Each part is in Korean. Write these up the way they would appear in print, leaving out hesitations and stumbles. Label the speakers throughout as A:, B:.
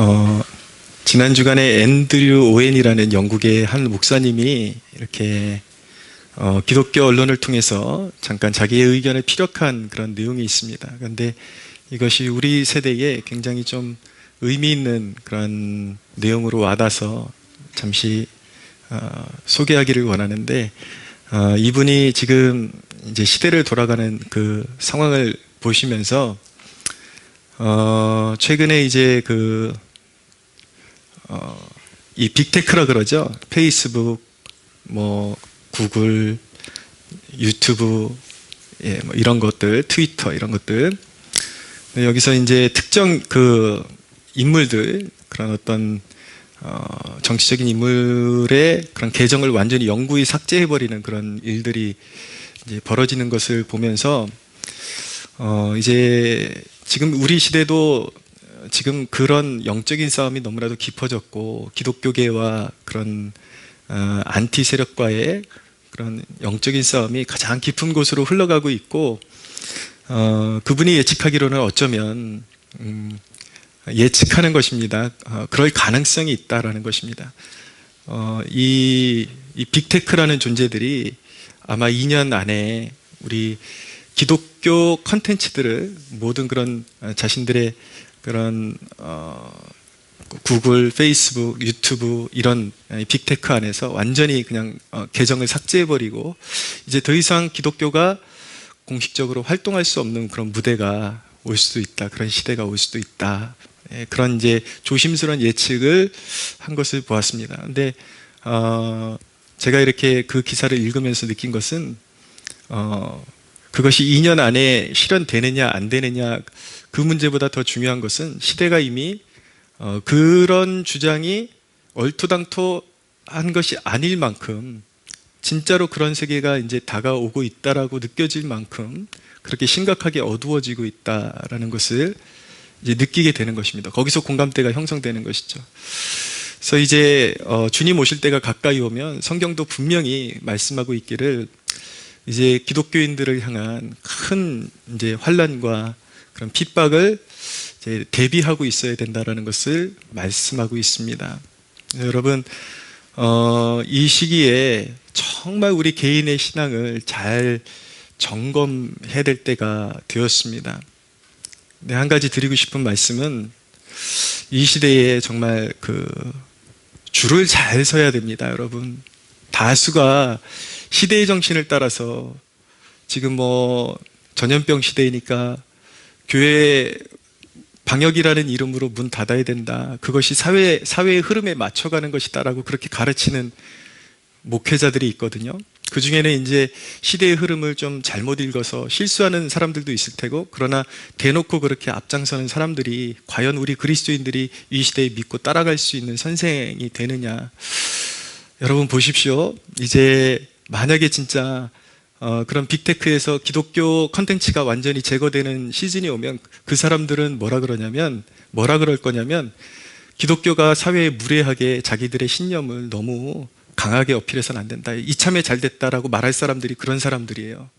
A: 어, 지난 주간에 앤드류 오웬이라는 영국의 한 목사님이 이렇게 기독교 언론을 통해서 잠깐 자기의 의견을 피력한 그런 내용이 있습니다. 그런데 이것이 우리 세대에 굉장히 좀 의미 있는 그런 내용으로 와닿아서 잠시 소개하기를 원하는데, 이분이 지금 이제 시대를 돌아가는 그 상황을 보시면서 최근에 이제 이 빅테크라 그러죠. 페이스북, 뭐 구글, 유튜브, 뭐 이런 것들, 트위터 이런 것들. 여기서 이제 특정 그 인물들, 그런 어떤 정치적인 인물의 그런 계정을 완전히 영구히 삭제해버리는 그런 일들이 이제 벌어지는 것을 보면서 이제 지금 우리 시대도 지금 그런 영적인 싸움이 너무나도 깊어졌고, 기독교계와 그런 안티 세력과의 그런 영적인 싸움이 가장 깊은 곳으로 흘러가고 있고, 그분이 예측하기로는 어쩌면 예측하는 것입니다. 그럴 가능성이 있다라는 것입니다. 이 빅테크라는 존재들이 아마 2년 안에 우리 기독교 컨텐츠들을, 모든 그런 자신들의 그런 구글, 페이스북, 유튜브 이런 빅테크 안에서 완전히 그냥 계정을 삭제해버리고, 이제 더 이상 기독교가 공식적으로 활동할 수 없는 그런 무대가 올 수도 있다, 그런 시대가 올 수도 있다, 그런 이제 조심스러운 예측을 한 것을 보았습니다. 근데 제가 이렇게 그 기사를 읽으면서 느낀 것은 그것이 2년 안에 실현되느냐 안 되느냐, 그 문제보다 더 중요한 것은 시대가 이미 그런 주장이 얼토당토한 것이 아닐 만큼, 진짜로 그런 세계가 이제 다가오고 있다라고 느껴질 만큼 그렇게 심각하게 어두워지고 있다라는 것을 이제 느끼게 되는 것입니다. 거기서 공감대가 형성되는 것이죠. 그래서 이제 주님 오실 때가 가까이 오면 성경도 분명히 말씀하고 있기를, 이제 기독교인들을 향한 큰 이제 환난과 그런 핍박을 이제 대비하고 있어야 된다라는 것을 말씀하고 있습니다. 여러분, 이 시기에 정말 우리 개인의 신앙을 잘 점검해야 될 때가 되었습니다. 근데 한 가지 드리고 싶은 말씀은, 이 시대에 정말 줄을 잘 서야 됩니다. 여러분, 다수가 시대의 정신을 따라서 지금 뭐 전염병 시대이니까 교회 방역이라는 이름으로 문 닫아야 된다, 그것이 사회의 흐름에 맞춰가는 것이다라고 그렇게 가르치는 목회자들이 있거든요. 그 중에는 이제 시대의 흐름을 좀 잘못 읽어서 실수하는 사람들도 있을 테고, 그러나 대놓고 그렇게 앞장서는 사람들이 과연 우리 그리스도인들이 이 시대에 믿고 따라갈 수 있는 선생이 되느냐. 여러분 보십시오. 이제 만약에 진짜 그런 빅테크에서 기독교 컨텐츠가 완전히 제거되는 시즌이 오면, 그 사람들은 뭐라 그럴 거냐면, 기독교가 사회에 무례하게 자기들의 신념을 너무 강하게 어필해서는 안 된다, 이참에 잘 됐다라고 말할 사람들이 그런 사람들이에요.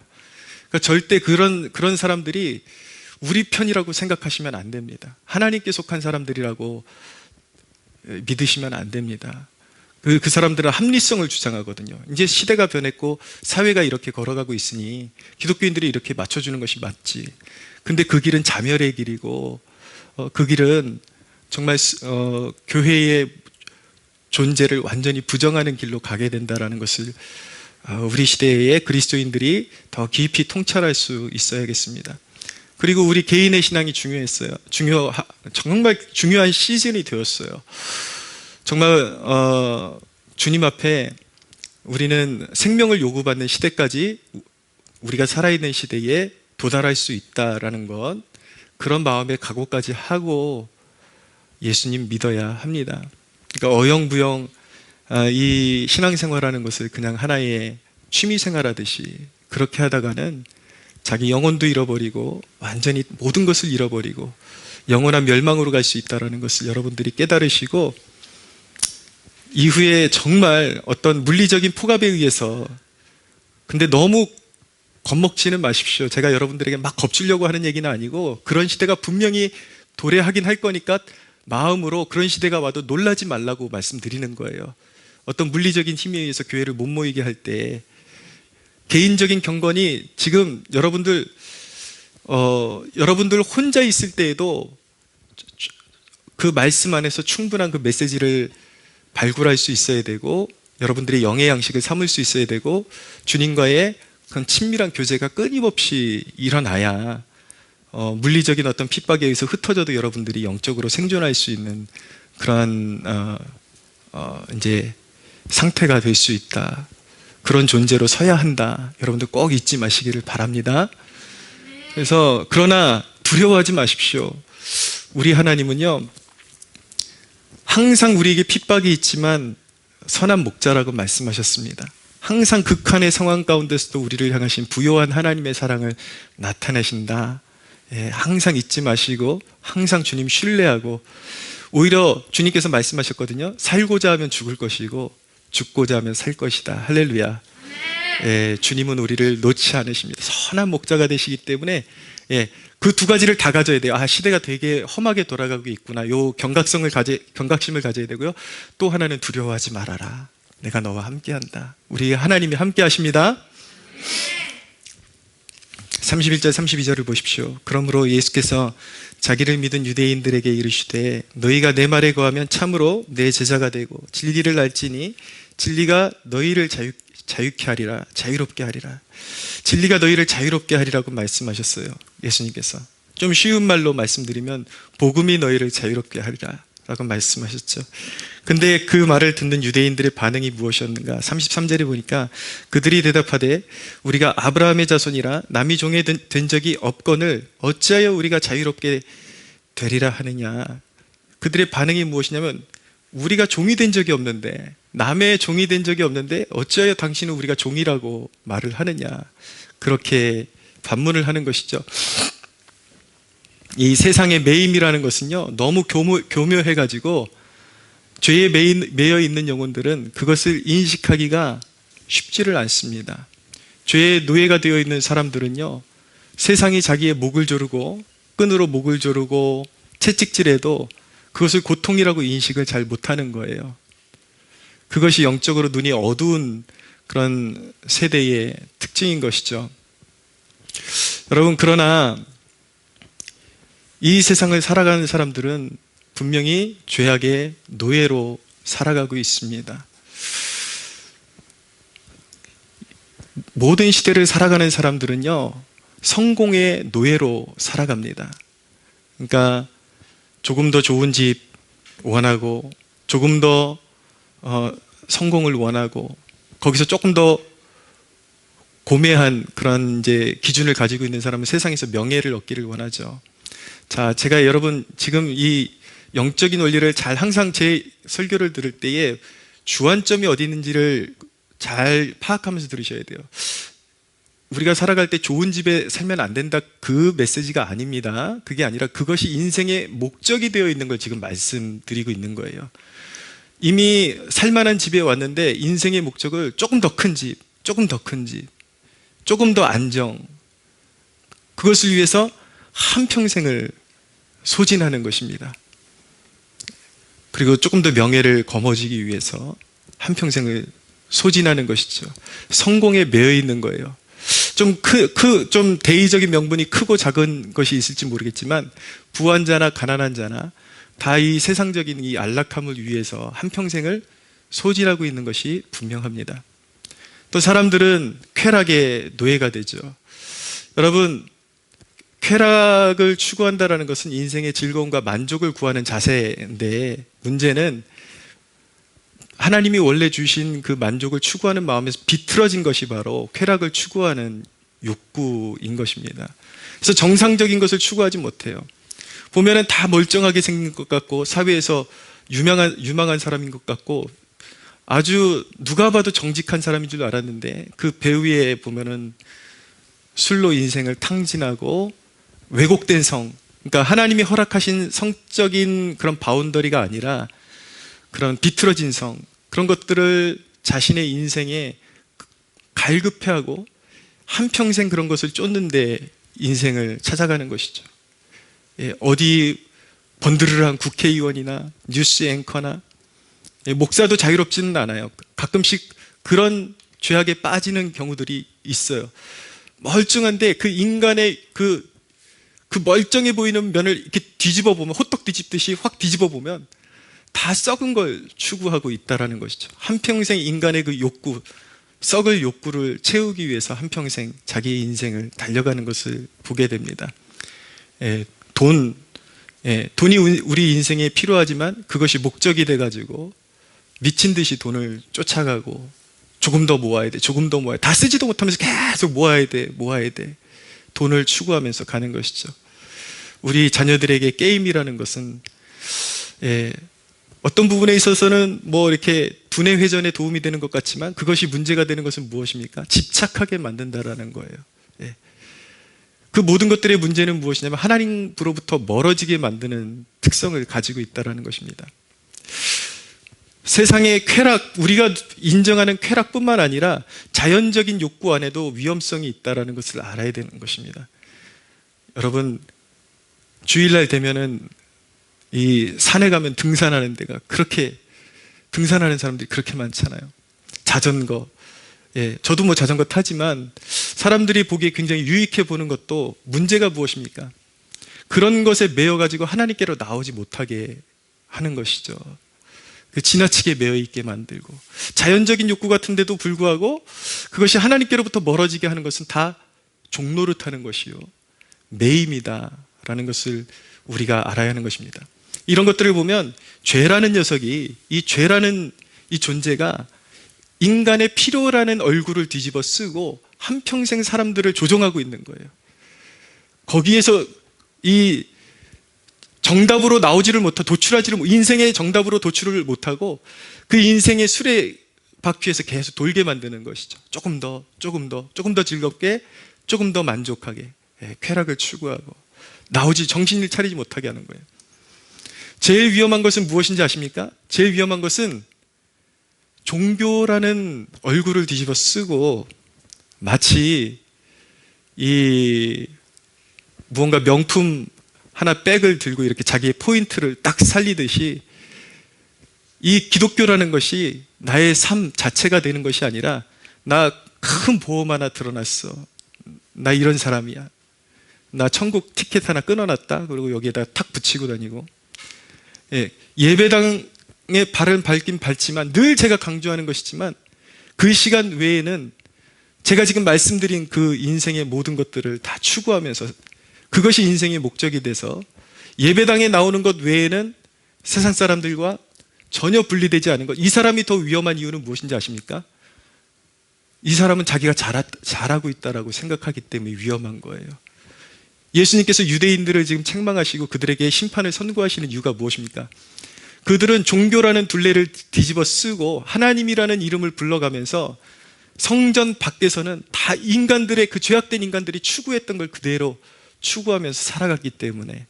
A: 그러니까 절대 그런 사람들이 우리 편이라고 생각하시면 안 됩니다. 하나님께 속한 사람들이라고 믿으시면 안 됩니다. 그 사람들은 합리성을 주장하거든요. 이제 시대가 변했고 사회가 이렇게 걸어가고 있으니 기독교인들이 이렇게 맞춰주는 것이 맞지. 근데 그 길은 자멸의 길이고, 그 길은 정말 교회의 존재를 완전히 부정하는 길로 가게 된다라는 것을 우리 시대의 그리스도인들이 더 깊이 통찰할 수 있어야겠습니다. 그리고 우리 개인의 신앙이 중요했어요. 정말 중요한 시즌이 되었어요. 정말 주님 앞에 우리는 생명을 요구받는 시대까지 우리가 살아있는 시대에 도달할 수 있다라는 것, 그런 마음의 각오까지 하고 예수님 믿어야 합니다. 그러니까 어영부영 이 신앙생활하는 것을 그냥 하나의 취미생활하듯이 그렇게 하다가는 자기 영혼도 잃어버리고 완전히 모든 것을 잃어버리고 영원한 멸망으로 갈 수 있다는 것을 여러분들이 깨달으시고, 이후에 정말 어떤 물리적인 폭압에 의해서, 근데 너무 겁먹지는 마십시오. 제가 여러분들에게 막 겁주려고 하는 얘기는 아니고, 그런 시대가 분명히 도래하긴 할 거니까 마음으로 그런 시대가 와도 놀라지 말라고 말씀드리는 거예요. 어떤 물리적인 힘에 의해서 교회를 못 모이게 할 때 개인적인 경건이 지금 여러분들 혼자 있을 때에도 그 말씀 안에서 충분한 그 메시지를 발굴할 수 있어야 되고, 여러분들의 영의 양식을 삼을 수 있어야 되고, 주님과의 그런 친밀한 교제가 끊임없이 일어나야 물리적인 어떤 핍박에 의해서 흩어져도 여러분들이 영적으로 생존할 수 있는 그러한 이제 상태가 될 수 있다. 그런 존재로 서야 한다. 여러분들 꼭 잊지 마시기를 바랍니다. 그래서 그러나 두려워하지 마십시오. 우리 하나님은요, 항상 우리에게 핍박이 있지만 선한 목자라고 말씀하셨습니다. 항상 극한의 상황 가운데서도 우리를 향하신 부요한 하나님의 사랑을 나타내신다. 항상 잊지 마시고 항상 주님 신뢰하고, 오히려 주님께서 말씀하셨거든요. 살고자 하면 죽을 것이고 죽고자 하면 살 것이다. 할렐루야. 주님은 우리를 놓지 않으십니다. 선한 목자가 되시기 때문에 그 두 가지를 다 가져야 돼요. 시대가 되게 험하게 돌아가고 있구나. 요 경각심을 가져야 되고요. 또 하나는 두려워하지 말아라. 내가 너와 함께한다. 우리 하나님이 함께 하십니다. 31절 32절을 보십시오. 그러므로 예수께서 자기를 믿은 유대인들에게 이르시되 너희가 내 말에 거하면 참으로 내 제자가 되고 진리를 알지니 진리가 너희를 자유케 하리라. 자유롭게 하리라. 진리가 너희를 자유롭게 하리라고 말씀하셨어요. 예수님께서. 좀 쉬운 말로 말씀드리면 복음이 너희를 자유롭게 하리라 라고 말씀하셨죠. 근데 그 말을 듣는 유대인들의 반응이 무엇이었는가? 33절에 보니까 그들이 대답하되 우리가 아브라함의 자손이라 남이 종이 된 적이 없거늘 어찌하여 우리가 자유롭게 되리라 하느냐. 그들의 반응이 무엇이냐면 우리가 종이 된 적이 없는데, 남의 종이 된 적이 없는데 어찌하여 당신은 우리가 종이라고 말을 하느냐. 그렇게 반문을 하는 것이죠. 이 세상의 매임이라는 것은요, 너무 교묘해가지고 죄에 매여 있는 영혼들은 그것을 인식하기가 쉽지를 않습니다. 죄의 노예가 되어 있는 사람들은요, 세상이 자기의 목을 조르고 끈으로 목을 조르고 채찍질해도 그것을 고통이라고 인식을 잘 못하는 거예요. 그것이 영적으로 눈이 어두운 그런 세대의 특징인 것이죠. 여러분, 그러나 이 세상을 살아가는 사람들은 분명히 죄악의 노예로 살아가고 있습니다. 모든 시대를 살아가는 사람들은요, 성공의 노예로 살아갑니다. 그러니까 조금 더 좋은 집 원하고, 조금 더 성공을 원하고, 거기서 조금 더 고매한 그런 이제 기준을 가지고 있는 사람은 세상에서 명예를 얻기를 원하죠. 자, 제가 여러분 지금 이 영적인 원리를 잘 항상 제 설교를 들을 때에 주안점이 어디 있는지를 잘 파악하면서 들으셔야 돼요. 우리가 살아갈 때 좋은 집에 살면 안 된다, 그 메시지가 아닙니다. 그게 아니라 그것이 인생의 목적이 되어 있는 걸 지금 말씀드리고 있는 거예요. 이미 살만한 집에 왔는데 인생의 목적을 조금 더 큰 집, 조금 더 큰 집, 조금 더 안정, 그것을 위해서 한평생을 소진하는 것입니다. 그리고 조금 더 명예를 거머쥐기 위해서 한평생을 소진하는 것이죠. 성공에 매여 있는 거예요. 좀 대의적인 명분이 크고 작은 것이 있을지 모르겠지만 부한 자나 가난한 자나 다 이 세상적인 이 안락함을 위해서 한평생을 소진하고 있는 것이 분명합니다. 또 사람들은 쾌락의 노예가 되죠. 여러분, 쾌락을 추구한다는 것은 인생의 즐거움과 만족을 구하는 자세인데, 문제는 하나님이 원래 주신 그 만족을 추구하는 마음에서 비틀어진 것이 바로 쾌락을 추구하는 욕구인 것입니다. 그래서 정상적인 것을 추구하지 못해요. 보면은 다 멀쩡하게 생긴 것 같고, 사회에서 유망한 사람인 것 같고, 아주 누가 봐도 정직한 사람인 줄 알았는데 그 배후에 보면은 술로 인생을 탕진하고 왜곡된 성, 그러니까 하나님이 허락하신 성적인 그런 바운더리가 아니라 그런 비틀어진 성, 그런 것들을 자신의 인생에 갈급해하고 한평생 그런 것을 쫓는데 인생을 찾아가는 것이죠. 어디 번드르르한 국회의원이나 뉴스 앵커나 목사도 자유롭지는 않아요. 가끔씩 그런 죄악에 빠지는 경우들이 있어요. 멀쩡한데 그 인간의 그 멀쩡해 보이는 면을 이렇게 뒤집어 보면, 호떡 뒤집듯이 확 뒤집어 보면 다 썩은 걸 추구하고 있다라는 것이죠. 한평생 인간의 그 욕구, 썩을 욕구를 채우기 위해서 한평생 자기의 인생을 달려가는 것을 보게 됩니다. 돈이 우리 인생에 필요하지만 그것이 목적이 돼가지고 미친 듯이 돈을 쫓아가고 조금 더 모아야 돼, 조금 더 모아야 돼. 다 쓰지도 못하면서 계속 모아야 돼. 돈을 추구하면서 가는 것이죠. 우리 자녀들에게 게임이라는 것은 어떤 부분에 있어서는 뭐 이렇게 두뇌 회전에 도움이 되는 것 같지만 그것이 문제가 되는 것은 무엇입니까? 집착하게 만든다라는 거예요. 그 모든 것들의 문제는 무엇이냐면 하나님으로부터 멀어지게 만드는 특성을 가지고 있다는 것입니다. 세상의 쾌락, 우리가 인정하는 쾌락뿐만 아니라 자연적인 욕구 안에도 위험성이 있다는 것을 알아야 되는 것입니다. 여러분, 주일날 되면은 이 산에 가면 등산하는 데가 그렇게, 등산하는 사람들이 그렇게 많잖아요. 자전거. 저도 뭐 자전거 타지만 사람들이 보기에 굉장히 유익해 보는 것도 문제가 무엇입니까? 그런 것에 매여가지고 하나님께로 나오지 못하게 하는 것이죠. 지나치게 매여 있게 만들고, 자연적인 욕구 같은데도 불구하고 그것이 하나님께로부터 멀어지게 하는 것은 다 종노릇하는 것이요, 매임이다라는 것을 우리가 알아야 하는 것입니다. 이런 것들을 보면 죄라는 녀석이, 이 죄라는 이 존재가 인간의 필요라는 얼굴을 뒤집어 쓰고 한평생 사람들을 조종하고 있는 거예요. 거기에서 이 정답으로 나오지를 못하고, 인생의 정답으로 도출을 못하고 그 인생의 수레바퀴에서 계속 돌게 만드는 것이죠. 조금 더 즐겁게, 조금 더 만족하게, 쾌락을 추구하고 정신을 차리지 못하게 하는 거예요. 제일 위험한 것은 무엇인지 아십니까? 제일 위험한 것은 종교라는 얼굴을 뒤집어 쓰고 마치 이 무언가 명품 하나 백을 들고 이렇게 자기의 포인트를 딱 살리듯이, 이 기독교라는 것이 나의 삶 자체가 되는 것이 아니라, 나 큰 보험 하나 들어놨어, 나 이런 사람이야, 나 천국 티켓 하나 끊어놨다, 그리고 여기에다 탁 붙이고 다니고, 예배당에 발은 밟긴 밟지만 늘 제가 강조하는 것이지만 그 시간 외에는 제가 지금 말씀드린 그 인생의 모든 것들을 다 추구하면서 그것이 인생의 목적이 돼서 예배당에 나오는 것 외에는 세상 사람들과 전혀 분리되지 않은 것. 이 사람이 더 위험한 이유는 무엇인지 아십니까? 이 사람은 자기가 잘하고 있다라고 생각하기 때문에 위험한 거예요. 예수님께서 유대인들을 지금 책망하시고 그들에게 심판을 선고하시는 이유가 무엇입니까? 그들은 종교라는 둘레를 뒤집어 쓰고 하나님이라는 이름을 불러가면서 성전 밖에서는 다 인간들의, 그 죄악된 인간들이 추구했던 걸 그대로 추구하면서 살아갔기 때문에,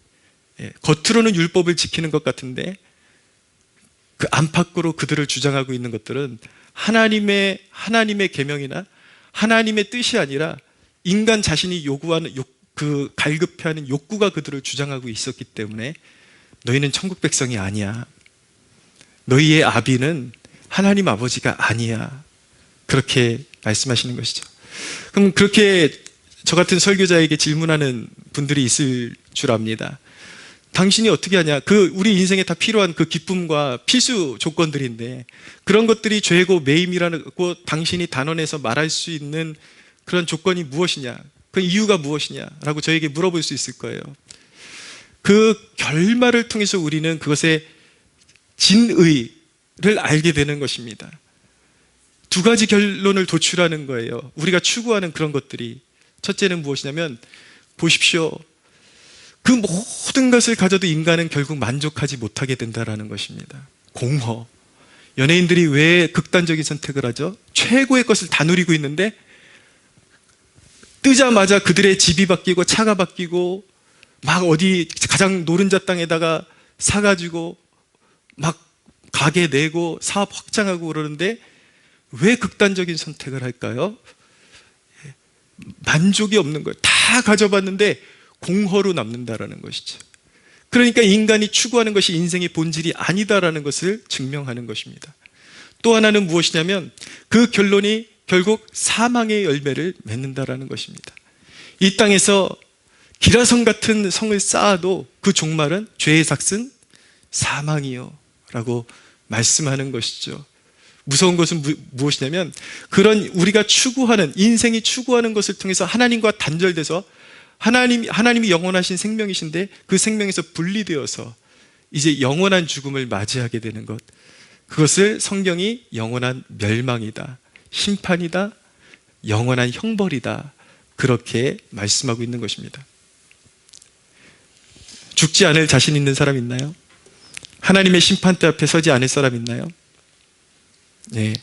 A: 겉으로는 율법을 지키는 것 같은데 그 안팎으로 그들을 주장하고 있는 것들은 하나님의 계명이나 하나님의 뜻이 아니라 인간 자신이 요구하는 그 갈급해하는 욕구가 그들을 주장하고 있었기 때문에 너희는 천국 백성이 아니야, 너희의 아비는 하나님 아버지가 아니야, 그렇게 말씀하시는 것이죠. 그럼 그렇게 저 같은 설교자에게 질문하는 분들이 있을 줄 압니다. 당신이 어떻게 하냐? 우리 인생에 다 필요한 그 기쁨과 필수 조건들인데 그런 것들이 죄고 매임이라고 당신이 단언해서 말할 수 있는 그런 조건이 무엇이냐? 그 이유가 무엇이냐라고 저에게 물어볼 수 있을 거예요. 그 결말을 통해서 우리는 그것의 진의를 알게 되는 것입니다. 두 가지 결론을 도출하는 거예요. 우리가 추구하는 그런 것들이. 첫째는 무엇이냐면, 보십시오, 그 모든 것을 가져도 인간은 결국 만족하지 못하게 된다는 것입니다. 공허. 연예인들이 왜 극단적인 선택을 하죠? 최고의 것을 다 누리고 있는데 뜨자마자 그들의 집이 바뀌고 차가 바뀌고 막 어디 가장 노른자 땅에다가 사가지고 막 가게 내고 사업 확장하고 그러는데 왜 극단적인 선택을 할까요? 만족이 없는 거예요. 다 가져봤는데 공허로 남는다라는 것이죠. 그러니까 인간이 추구하는 것이 인생의 본질이 아니다라는 것을 증명하는 것입니다. 또 하나는 무엇이냐면 그 결론이 결국 사망의 열매를 맺는다라는 것입니다. 이 땅에서 기라성 같은 성을 쌓아도 그 종말은 죄의 삭은 사망이요 라고 말씀하는 것이죠. 무서운 것은 무엇이냐면 그런 우리가 추구하는, 인생이 추구하는 것을 통해서 하나님과 단절돼서 하나님이 영원하신 생명이신데 그 생명에서 분리되어서 이제 영원한 죽음을 맞이하게 되는 것, 그것을 성경이 영원한 멸망이다, 심판이다, 영원한 형벌이다, 그렇게 말씀하고 있는 것입니다. 죽지 않을 자신 있는 사람 있나요? 하나님의 심판대 앞에 서지 않을 사람 있나요? 네.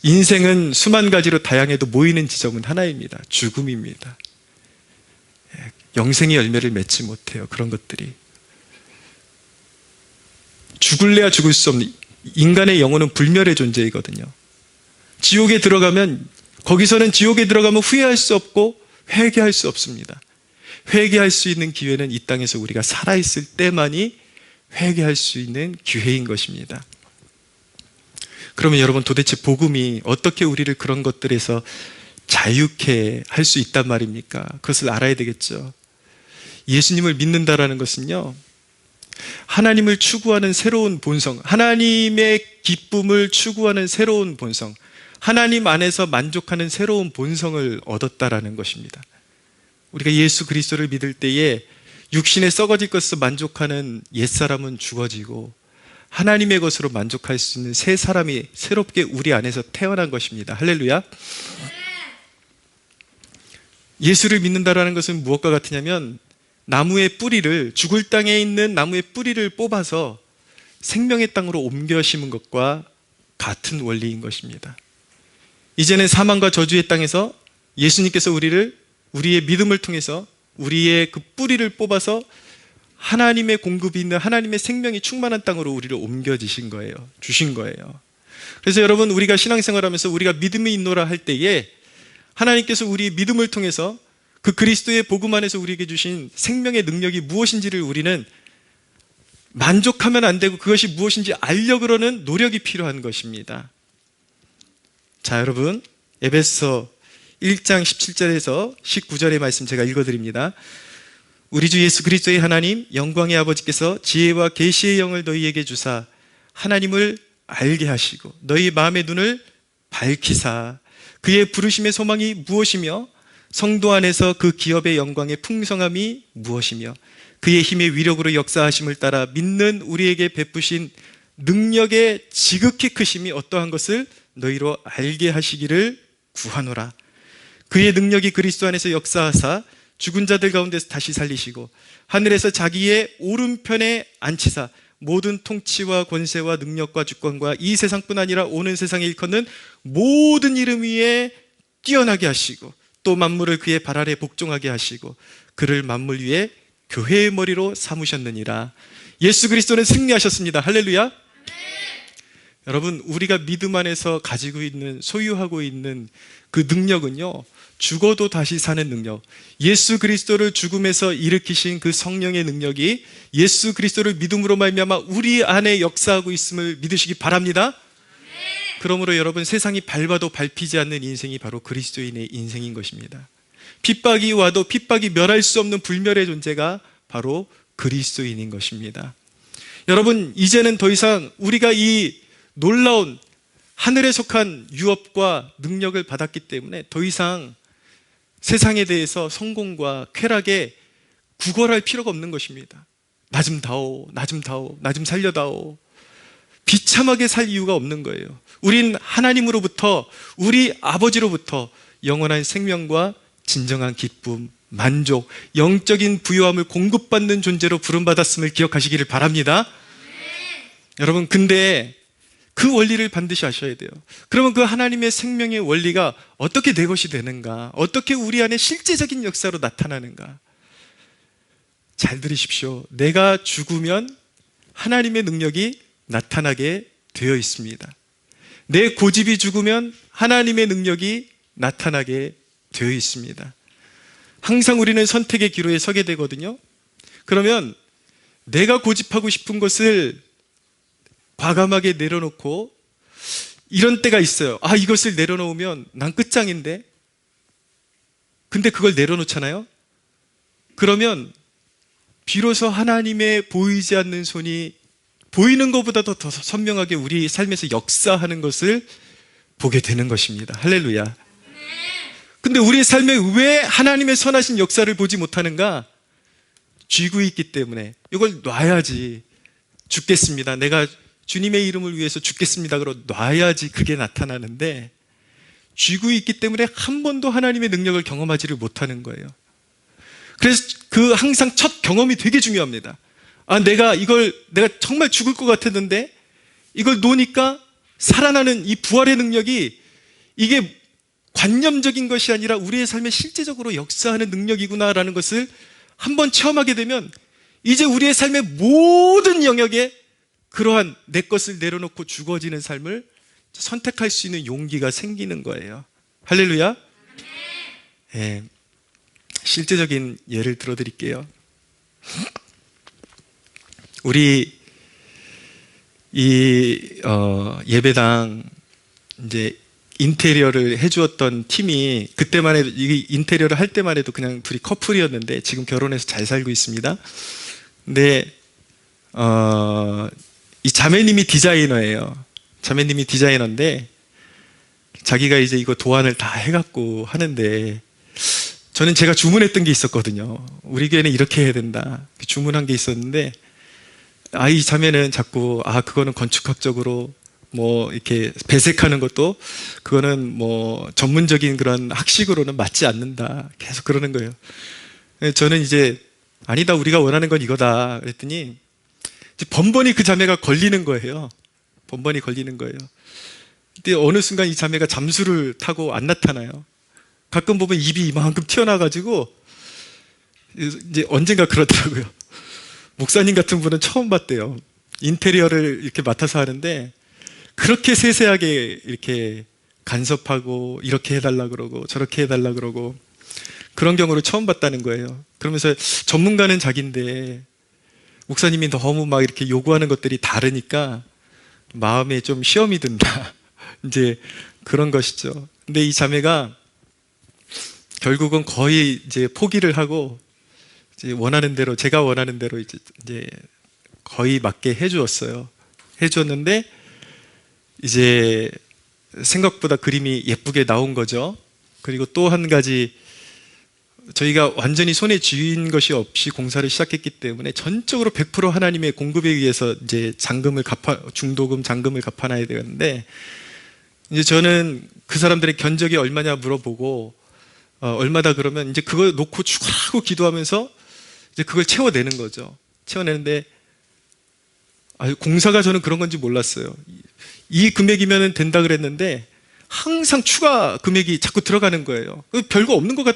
A: 인생은 수만 가지로 다양해도 모이는 지점은 하나입니다. 죽음입니다. 영생의 열매를 맺지 못해요. 그런 것들이. 죽을래야 죽을 수 없는, 인간의 영혼은 불멸의 존재이거든요. 지옥에 들어가면, 거기서는 지옥에 들어가면 후회할 수 없고 회개할 수 없습니다. 회개할 수 있는 기회는 이 땅에서 우리가 살아있을 때만이 회개할 수 있는 기회인 것입니다. 그러면 여러분, 도대체 복음이 어떻게 우리를 그런 것들에서 자유케 할 수 있단 말입니까? 그것을 알아야 되겠죠. 예수님을 믿는다라는 것은요, 하나님을 추구하는 새로운 본성, 하나님의 기쁨을 추구하는 새로운 본성, 하나님 안에서 만족하는 새로운 본성을 얻었다라는 것입니다. 우리가 예수 그리스도를 믿을 때에 육신에 썩어질 것에서 만족하는 옛사람은 죽어지고 하나님의 것으로 만족할 수 있는 새 사람이 새롭게 우리 안에서 태어난 것입니다. 할렐루야. 예수를 믿는다라는 것은 무엇과 같으냐면 나무의 뿌리를, 죽을 땅에 있는 나무의 뿌리를 뽑아서 생명의 땅으로 옮겨 심은 것과 같은 원리인 것입니다. 이제는 사망과 저주의 땅에서 예수님께서 우리의 믿음을 통해서 우리의 그 뿌리를 뽑아서 하나님의 공급이 있는, 하나님의 생명이 충만한 땅으로 우리를 옮겨주신 거예요. 그래서 여러분, 우리가 신앙생활하면서 우리가 믿음이 있노라 할 때에 하나님께서 우리의 믿음을 통해서 그 그리스도의 복음 안에서 우리에게 주신 생명의 능력이 무엇인지를 우리는 만족하면 안 되고 그것이 무엇인지 알려고 그러는 노력이 필요한 것입니다. 자, 여러분, 에베소 1장 17절에서 19절의 말씀 제가 읽어드립니다. 우리 주 예수 그리스도의 하나님 영광의 아버지께서 지혜와 계시의 영을 너희에게 주사 하나님을 알게 하시고 너희 마음의 눈을 밝히사 그의 부르심의 소망이 무엇이며 성도 안에서 그 기업의 영광의 풍성함이 무엇이며 그의 힘의 위력으로 역사하심을 따라 믿는 우리에게 베푸신 능력의 지극히 크심이 어떠한 것을 너희로 알게 하시기를 구하노라. 그의 능력이 그리스도 안에서 역사하사 죽은 자들 가운데서 다시 살리시고 하늘에서 자기의 오른편에 앉히사 모든 통치와 권세와 능력과 주권과 이 세상뿐 아니라 오는 세상에 일컫는 모든 이름 위에 뛰어나게 하시고 또 만물을 그의 발 아래 복종하게 하시고 그를 만물 위에 교회의 머리로 삼으셨느니라. 예수 그리스도는 승리하셨습니다. 할렐루야. 여러분, 우리가 믿음 안에서 가지고 있는, 소유하고 있는 그 능력은요, 죽어도 다시 사는 능력, 예수 그리스도를 죽음에서 일으키신 그 성령의 능력이 예수 그리스도를 믿음으로 말미암아 우리 안에 역사하고 있음을 믿으시기 바랍니다. 그러므로 여러분, 세상이 밟아도 밟히지 않는 인생이 바로 그리스도인의 인생인 것입니다. 핍박이 와도 핍박이 멸할 수 없는 불멸의 존재가 바로 그리스도인인 것입니다. 여러분, 이제는 더 이상 우리가 이 놀라운 하늘에 속한 유업과 능력을 받았기 때문에 더 이상 세상에 대해서 성공과 쾌락에 구걸할 필요가 없는 것입니다. 나 좀 다오, 나 좀 다오, 나 좀 살려다오. 비참하게 살 이유가 없는 거예요. 우린 하나님으로부터, 우리 아버지로부터 영원한 생명과 진정한 기쁨, 만족, 영적인 부요함을 공급받는 존재로 부름받았음을 기억하시기를 바랍니다. 여러분, 근데 그 원리를 반드시 아셔야 돼요. 그러면 그 하나님의 생명의 원리가 어떻게 내 것이 되는가? 어떻게 우리 안에 실제적인 역사로 나타나는가? 잘 들으십시오. 내가 죽으면 하나님의 능력이 나타나게 되어 있습니다. 내 고집이 죽으면 하나님의 능력이 나타나게 되어 있습니다. 항상 우리는 선택의 기로에 서게 되거든요. 그러면 내가 고집하고 싶은 것을 과감하게 내려놓고, 이런 때가 있어요. 아, 이것을 내려놓으면 난 끝장인데? 근데 그걸 내려놓잖아요? 그러면 비로소 하나님의 보이지 않는 손이 보이는 것보다도 더 선명하게 우리 삶에서 역사하는 것을 보게 되는 것입니다. 할렐루야. 근데 우리의 삶에 왜 하나님의 선하신 역사를 보지 못하는가? 쥐고 있기 때문에. 이걸 놔야지. 죽겠습니다. 내가 주님의 이름을 위해서 죽겠습니다. 그러고 놔야지 그게 나타나는데, 쥐고 있기 때문에 한 번도 하나님의 능력을 경험하지를 못하는 거예요. 그래서 그 항상 첫 경험이 되게 중요합니다. 아, 내가 정말 죽을 것 같았는데 이걸 놓으니까 살아나는 이 부활의 능력이, 이게 관념적인 것이 아니라 우리의 삶에 실제적으로 역사하는 능력이구나라는 것을 한번 체험하게 되면, 이제 우리의 삶의 모든 영역에 그러한 내 것을 내려놓고 죽어지는 삶을 선택할 수 있는 용기가 생기는 거예요. 할렐루야. 예, 실제적인 예를 들어드릴게요. 우리 예배당 이제 인테리어를 해주었던 팀이, 그때만 해도, 이 인테리어를 할 때만 해도 그냥 둘이 커플이었는데 지금 결혼해서 잘 살고 있습니다. 근데 이 자매님이 디자이너예요. 자매님이 디자이너인데 자기가 이제 이거 도안을 다 해갖고 하는데, 저는 제가 주문했던 게 있었거든요. 우리 교회는 이렇게 해야 된다, 주문한 게 있었는데, 이 자매는 자꾸 그거는 건축학적으로 뭐 이렇게 배색하는 것도 그거는 뭐 전문적인 그런 학식으로는 맞지 않는다, 계속 그러는 거예요. 저는 이제 아니다, 우리가 원하는 건 이거다 그랬더니 이제 번번이 그 자매가 걸리는 거예요. 번번이 걸리는 거예요. 근데 어느 순간 이 자매가 잠수를 타고 안 나타나요. 가끔 보면 입이 이만큼 튀어나와가지고, 이제 언젠가 그러더라고요. 목사님 같은 분은 처음 봤대요. 인테리어를 이렇게 맡아서 하는데 그렇게 세세하게 이렇게 간섭하고, 이렇게 해달라 그러고 저렇게 해달라 그러고, 그런 경우를 처음 봤다는 거예요. 그러면서 전문가는 자기인데 목사님이 너무 막 이렇게 요구하는 것들이 다르니까 마음에 좀 시험이 든다. 이제 그런 것이죠. 근데 이 자매가 결국은 거의 이제 포기를 하고, 이제 원하는 대로, 제가 원하는 대로 이제 거의 맞게 해주었어요. 해주었는데 이제 생각보다 그림이 예쁘게 나온 거죠. 그리고 또 한 가지, 저희가 완전히 손에 쥐인 것이 없이 공사를 시작했기 때문에 전적으로 100% 하나님의 공급에 의해서 이제 중도금 잔금을 갚아놔야 되는데, 이제 저는 그 사람들의 견적이 얼마냐 물어보고, 얼마다 그러면 이제 그걸 놓고 축하하고 기도하면서 이제 그걸 채워내는 거죠. 채워내는데, 공사가 저는 그런 건지 몰랐어요. 이 금액이면 된다 그랬는데 항상 추가 금액이 자꾸 들어가는 거예요. 별거 없는 것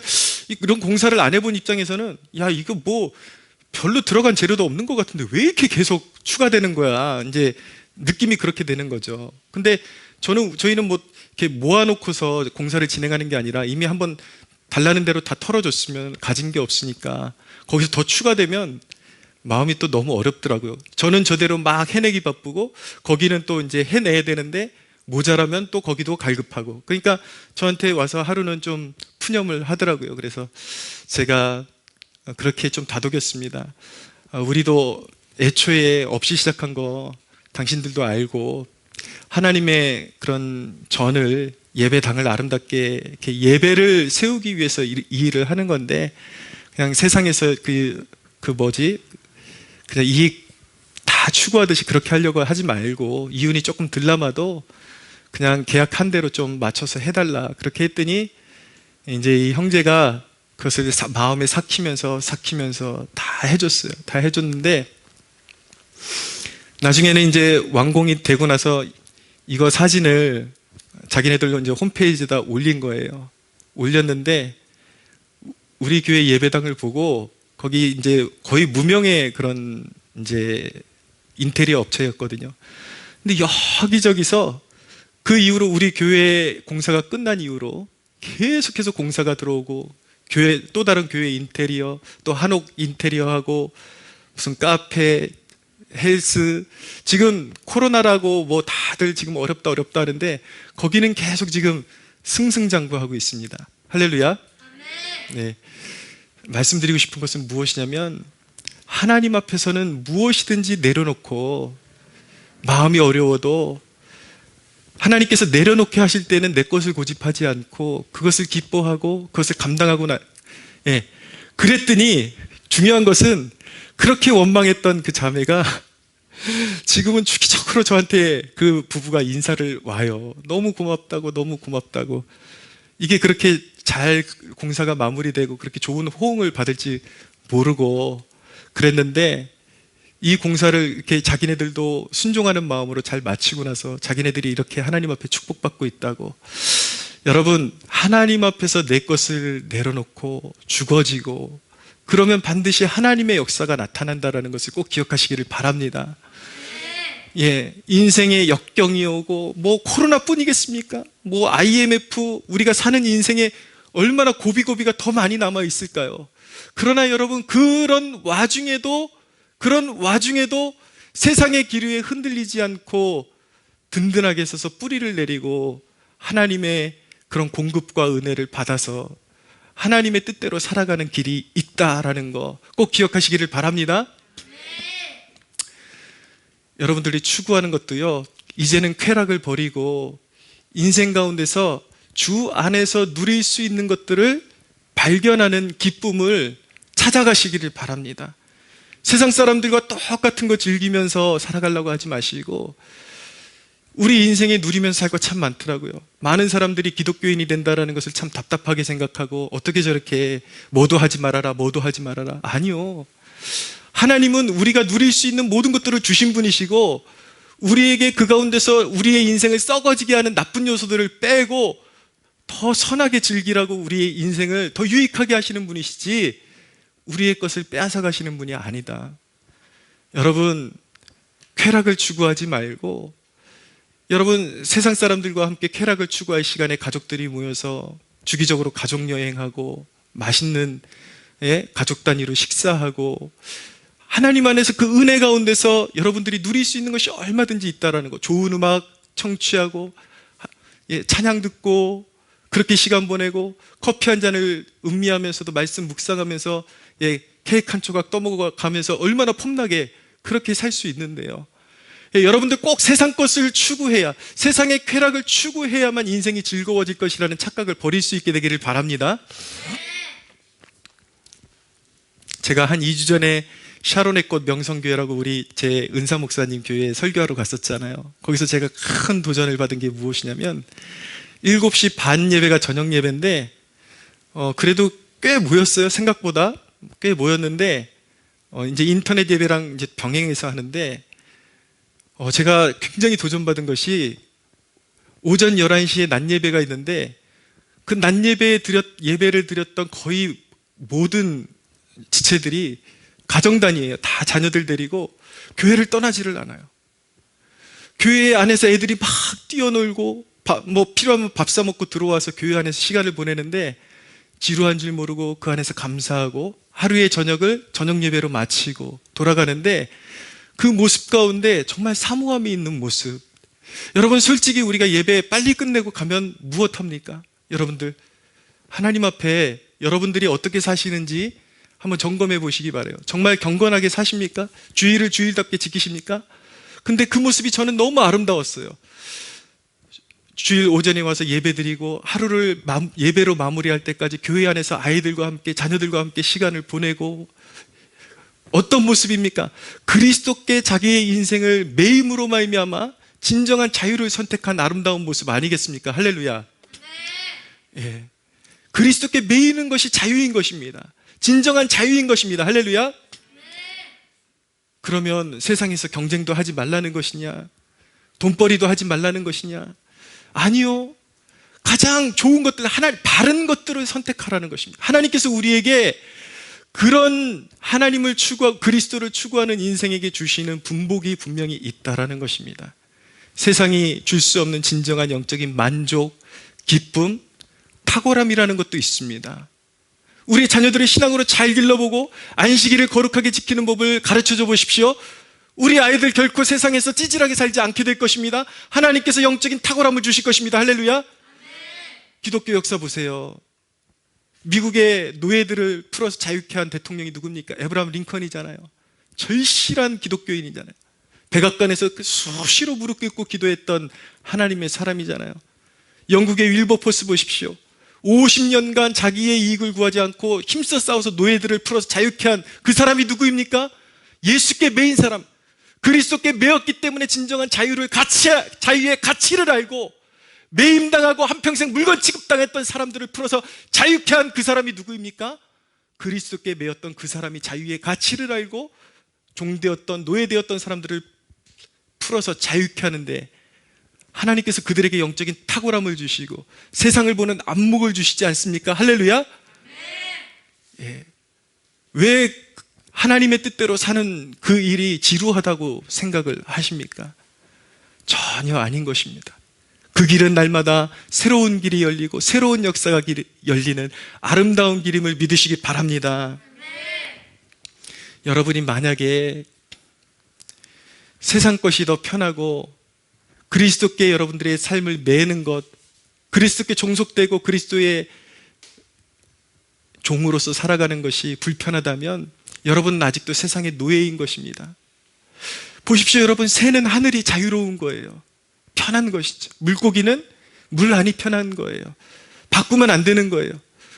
A: 이런 공사를 안 해본 입장에서는, 야, 이거 뭐 별로 들어간 재료도 없는 것 같은데 왜 이렇게 계속 추가되는 거야, 이제 느낌이 그렇게 되는 거죠. 근데 저희는 뭐 이렇게 모아놓고서 공사를 진행하는 게 아니라 이미 한번 달라는 대로 다 털어줬으면 가진 게 없으니까, 거기서 더 추가되면 마음이 또 너무 어렵더라고요. 저는 저대로 막 해내기 바쁘고 거기는 또 이제 해내야 되는데 모자라면 또 거기도 갈급하고, 그러니까 저한테 와서 하루는 좀 푸념을 하더라고요. 그래서 제가 그렇게 좀 다독였습니다. 우리도 애초에 없이 시작한 거 당신들도 알고, 하나님의 그런 전을, 예배당을 아름답게 이렇게 예배를 세우기 위해서 이 일을 하는 건데, 그냥 세상에서 그냥 이익 다 추구하듯이 그렇게 하려고 하지 말고, 이윤이 조금 들람아도 그냥 계약한 대로 좀 맞춰서 해달라, 그렇게 했더니 이제 이 형제가 그것을 마음에 삭히면서 다 해줬어요. 다 해줬는데 나중에는 이제 완공이 되고 나서 이거 사진을 자기네들로 이제 홈페이지에다 올린 거예요. 올렸는데 우리 교회 예배당을 보고, 거기 이제 거의 무명의 그런 이제 인테리어 업체였거든요. 근데 여기저기서 그 이후로 우리 교회 공사가 끝난 이후로 계속해서 공사가 들어오고, 또 다른 교회 인테리어, 또 한옥 인테리어하고 무슨 카페, 헬스, 지금 코로나라고 뭐 다들 지금 어렵다 하는데 거기는 계속 지금 승승장구하고 있습니다. 할렐루야. 네. 말씀드리고 싶은 것은 무엇이냐면 하나님 앞에서는 무엇이든지 내려놓고 마음이 어려워도 하나님께서 내려놓게 하실 때는 내 것을 고집하지 않고 그것을 기뻐하고 그것을 감당하고 그랬더니 중요한 것은 그렇게 원망했던 그 자매가 지금은 주기적으로 저한테 그 부부가 인사를 와요. 너무 고맙다고. 이게 그렇게 잘 공사가 마무리되고 그렇게 좋은 호응을 받을지 모르고 그랬는데 이 공사를 이렇게 자기네들도 순종하는 마음으로 잘 마치고 나서 자기네들이 이렇게 하나님 앞에 축복받고 있다고. 여러분, 하나님 앞에서 내 것을 내려놓고 죽어지고 그러면 반드시 하나님의 역사가 나타난다라는 것을 꼭 기억하시기를 바랍니다. 예, 인생에 역경이 오고 뭐 코로나뿐이겠습니까? 뭐 IMF, 우리가 사는 인생에 얼마나 고비가 더 많이 남아 있을까요? 그러나 여러분, 그런 와중에도 세상의 기류에 흔들리지 않고 든든하게 서서 뿌리를 내리고 하나님의 그런 공급과 은혜를 받아서 하나님의 뜻대로 살아가는 길이 있다라는 거 꼭 기억하시기를 바랍니다. 여러분들이 추구하는 것도요, 이제는 쾌락을 버리고 인생 가운데서 주 안에서 누릴 수 있는 것들을 발견하는 기쁨을 찾아가시기를 바랍니다. 세상 사람들과 똑같은 거 즐기면서 살아가려고 하지 마시고 우리 인생에 누리면서 살 거 참 많더라고요. 많은 사람들이 기독교인이 된다는 것을 참 답답하게 생각하고 어떻게 저렇게 뭐도 하지 말아라. 아니요. 하나님은 우리가 누릴 수 있는 모든 것들을 주신 분이시고 우리에게 그 가운데서 우리의 인생을 썩어지게 하는 나쁜 요소들을 빼고 더 선하게 즐기라고 우리의 인생을 더 유익하게 하시는 분이시지 우리의 것을 빼앗아 가시는 분이 아니다. 여러분, 쾌락을 추구하지 말고 여러분, 세상 사람들과 함께 쾌락을 추구할 시간에 가족들이 모여서 주기적으로 가족여행하고 맛있는 가족 단위로 식사하고 하나님 안에서 그 은혜 가운데서 여러분들이 누릴 수 있는 것이 얼마든지 있다라는 거. 좋은 음악 청취하고 찬양 듣고 그렇게 시간 보내고 커피 한 잔을 음미하면서도 말씀 묵상하면서 케이크 한 조각 떠먹어가면서 얼마나 폼나게 그렇게 살 수 있는데요. 여러분들 꼭 세상 것을 추구해야, 세상의 쾌락을 추구해야만 인생이 즐거워질 것이라는 착각을 버릴 수 있게 되기를 바랍니다. 제가 한 2주 전에 샤론의 꽃 명성교회라고 우리 제 은사 목사님 교회에 설교하러 갔었잖아요. 거기서 제가 큰 도전을 받은 게 무엇이냐면 7시 반 예배가 저녁 예배인데 그래도 꽤 모였어요. 생각보다 꽤 모였는데 이제 인터넷 예배랑 이제 병행해서 하는데 제가 굉장히 도전받은 것이 오전 11시에 낮 예배가 있는데 그 낮 예배를 드렸던 거의 모든 지체들이 가정단이에요. 다 자녀들 데리고 교회를 떠나지를 않아요. 교회 안에서 애들이 막 뛰어놀고 뭐 필요하면 밥 사 먹고 들어와서 교회 안에서 시간을 보내는데 지루한 줄 모르고 그 안에서 감사하고 하루의 저녁을 저녁 예배로 마치고 돌아가는데 그 모습 가운데 정말 사모함이 있는 모습. 여러분, 솔직히 우리가 예배 빨리 끝내고 가면 무엇합니까? 여러분들, 하나님 앞에 여러분들이 어떻게 사시는지 한번 점검해 보시기 바라요. 정말 경건하게 사십니까? 주일을 주일답게 지키십니까? 근데 그 모습이 저는 너무 아름다웠어요. 주일 오전에 와서 예배 드리고 하루를 예배로 마무리할 때까지 교회 안에서 아이들과 함께 자녀들과 함께 시간을 보내고 어떤 모습입니까? 그리스도께 자기의 인생을 매임으로 말미암아 진정한 자유를 선택한 아름다운 모습 아니겠습니까? 할렐루야. 예. 그리스도께 매이는 것이 자유인 것입니다. 진정한 자유인 것입니다. 할렐루야. 그러면 세상에서 경쟁도 하지 말라는 것이냐? 돈벌이도 하지 말라는 것이냐? 아니요. 가장 좋은 것들, 바른 것들을 선택하라는 것입니다. 하나님께서 우리에게 그런 하나님을 추구하고 그리스도를 추구하는 인생에게 주시는 분복이 분명히 있다라는 것입니다. 세상이 줄 수 없는 진정한 영적인 만족, 기쁨, 탁월함이라는 것도 있습니다. 우리 자녀들의 신앙으로 잘 길러보고 안식일을 거룩하게 지키는 법을 가르쳐줘 보십시오. 우리 아이들 결코 세상에서 찌질하게 살지 않게 될 것입니다. 하나님께서 영적인 탁월함을 주실 것입니다. 할렐루야. 기독교 역사 보세요. 미국의 노예들을 풀어서 자유케 한 대통령이 누굽니까? 에브라함 링컨이잖아요. 절실한 기독교인이잖아요. 백악관에서 수시로 무릎 꿇고 기도했던 하나님의 사람이잖아요. 영국의 윌버포스 보십시오. 50년간 자기의 이익을 구하지 않고 힘써 싸워서 노예들을 풀어서 자유케 한 그 사람이 누구입니까? 예수께 매인 사람, 그리스도께 매였기 때문에 진정한 자유의 가치를 알고 매임당하고 한평생 물건 취급당했던 사람들을 풀어서 자유케 한 그 사람이 누구입니까? 그리스도께 매였던 그 사람이 자유의 가치를 알고 종되었던 노예되었던 사람들을 풀어서 자유케 하는데 하나님께서 그들에게 영적인 탁월함을 주시고 세상을 보는 안목을 주시지 않습니까? 할렐루야. 예. 왜 하나님의 뜻대로 사는 그 일이 지루하다고 생각을 하십니까? 전혀 아닌 것입니다. 그 길은 날마다 새로운 길이 열리고 새로운 역사가 열리는 아름다운 길임을 믿으시기 바랍니다. 여러분이 만약에 세상 것이 더 편하고 그리스도께 여러분들의 삶을 매는 것, 그리스도께 종속되고 그리스도의 종으로서 살아가는 것이 불편하다면 여러분은 아직도 세상의 노예인 것입니다. 보십시오. 여러분, 새는 하늘이 자유로운 거예요. 편한 것이죠. 물고기는 물 안이 편한 거예요. 바꾸면 안 되는 거예요.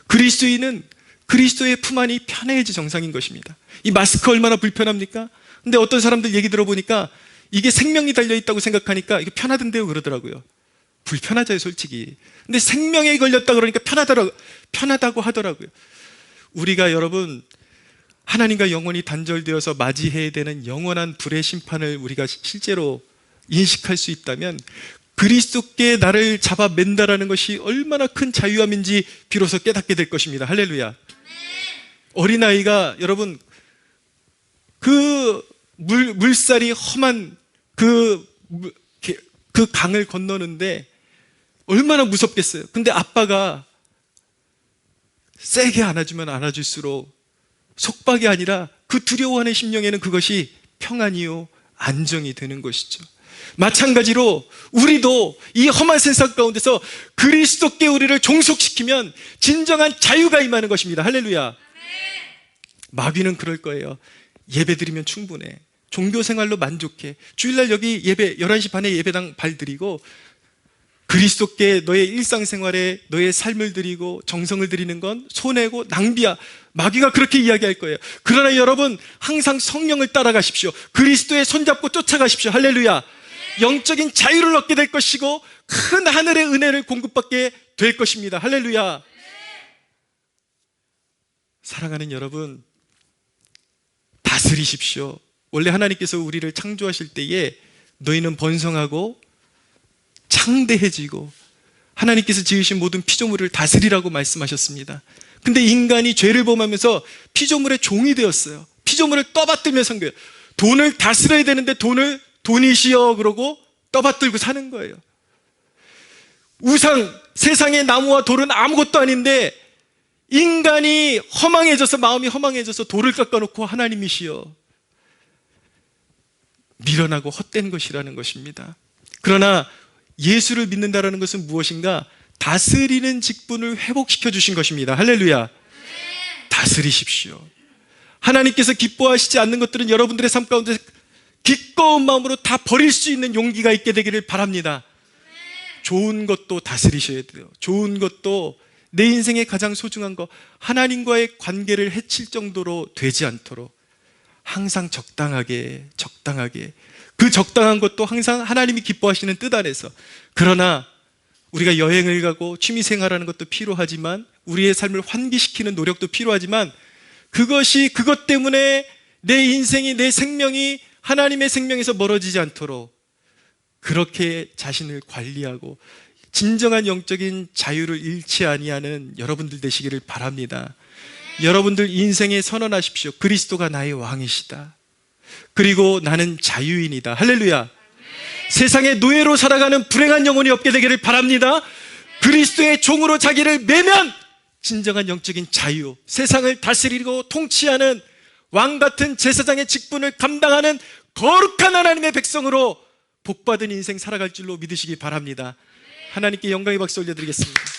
A: 그리스도인은 그리스도의 품 안이 편해야지 정상인 것입니다. 이 마스크 얼마나 불편합니까? 근데 어떤 사람들 얘기 들어보니까 이게 생명이 달려있다고 생각하니까 이게 편하던데요 그러더라고요. 불편하죠 솔직히. 근데 생명에 걸렸다 그러니까 편하다고 하더라고요. 우리가 여러분 하나님과 영원히 단절되어서 맞이해야 되는 영원한 불의 심판을 우리가 실제로 인식할 수 있다면 그리스도께 나를 잡아 맨다라는 것이 얼마나 큰 자유함인지 비로소 깨닫게 될 것입니다. 할렐루야. 어린아이가 여러분 그 물살이 험한 그 강을 건너는데 얼마나 무섭겠어요. 근데 아빠가 세게 안아주면 안아줄수록 속박이 아니라 그 두려워하는 심령에는 그것이 평안이요 안정이 되는 것이죠. 마찬가지로 우리도 이 험한 세상 가운데서 그리스도께 우리를 종속시키면 진정한 자유가 임하는 것입니다. 할렐루야. 마귀는 그럴 거예요. 예배 드리면 충분해. 종교 생활로 만족해. 주일날 여기 예배 11시 반에 예배당 발드리고 그리스도께 너의 일상생활에 너의 삶을 드리고 정성을 드리는 건 손해고 낭비야. 마귀가 그렇게 이야기할 거예요. 그러나 여러분 항상 성령을 따라가십시오. 그리스도의 손잡고 쫓아가십시오. 할렐루야. 영적인 자유를 얻게 될 것이고 큰 하늘의 은혜를 공급받게 될 것입니다. 할렐루야. 사랑하는 여러분, 다스리십시오. 원래 하나님께서 우리를 창조하실 때에 너희는 번성하고 창대해지고 하나님께서 지으신 모든 피조물을 다스리라고 말씀하셨습니다. 근데 인간이 죄를 범하면서 피조물의 종이 되었어요. 피조물을 떠받들며 산 거예요. 돈을 다스려야 되는데 돈이시여 그러고 떠받들고 사는 거예요. 우상, 세상의 나무와 돌은 아무것도 아닌데 인간이 허망해져서 마음이 허망해져서 돌을 깎아놓고 하나님이시여 미련하고 헛된 것이라는 것입니다. 그러나 예수를 믿는다는 것은 무엇인가? 다스리는 직분을 회복시켜 주신 것입니다. 할렐루야. 다스리십시오. 하나님께서 기뻐하시지 않는 것들은 여러분들의 삶 가운데 기꺼운 마음으로 다 버릴 수 있는 용기가 있게 되기를 바랍니다. 좋은 것도 다스리셔야 돼요. 좋은 것도 내 인생의 가장 소중한 거 하나님과의 관계를 해칠 정도로 되지 않도록 항상 적당하게 그 적당한 것도 항상 하나님이 기뻐하시는 뜻 안에서. 그러나 우리가 여행을 가고 취미생활하는 것도 필요하지만 우리의 삶을 환기시키는 노력도 필요하지만 그것 때문에 내 인생이 내 생명이 하나님의 생명에서 멀어지지 않도록 그렇게 자신을 관리하고 진정한 영적인 자유를 잃지 아니하는 여러분들 되시기를 바랍니다. 여러분들 인생에 선언하십시오. 그리스도가 나의 왕이시다. 그리고 나는 자유인이다. 할렐루야. 세상의 노예로 살아가는 불행한 영혼이 없게 되기를 바랍니다. 그리스도의 종으로 자기를 매면 진정한 영적인 자유, 세상을 다스리고 통치하는 왕 같은 제사장의 직분을 감당하는 거룩한 하나님의 백성으로 복받은 인생 살아갈 줄로 믿으시기 바랍니다. 하나님께 영광의 박수 올려드리겠습니다.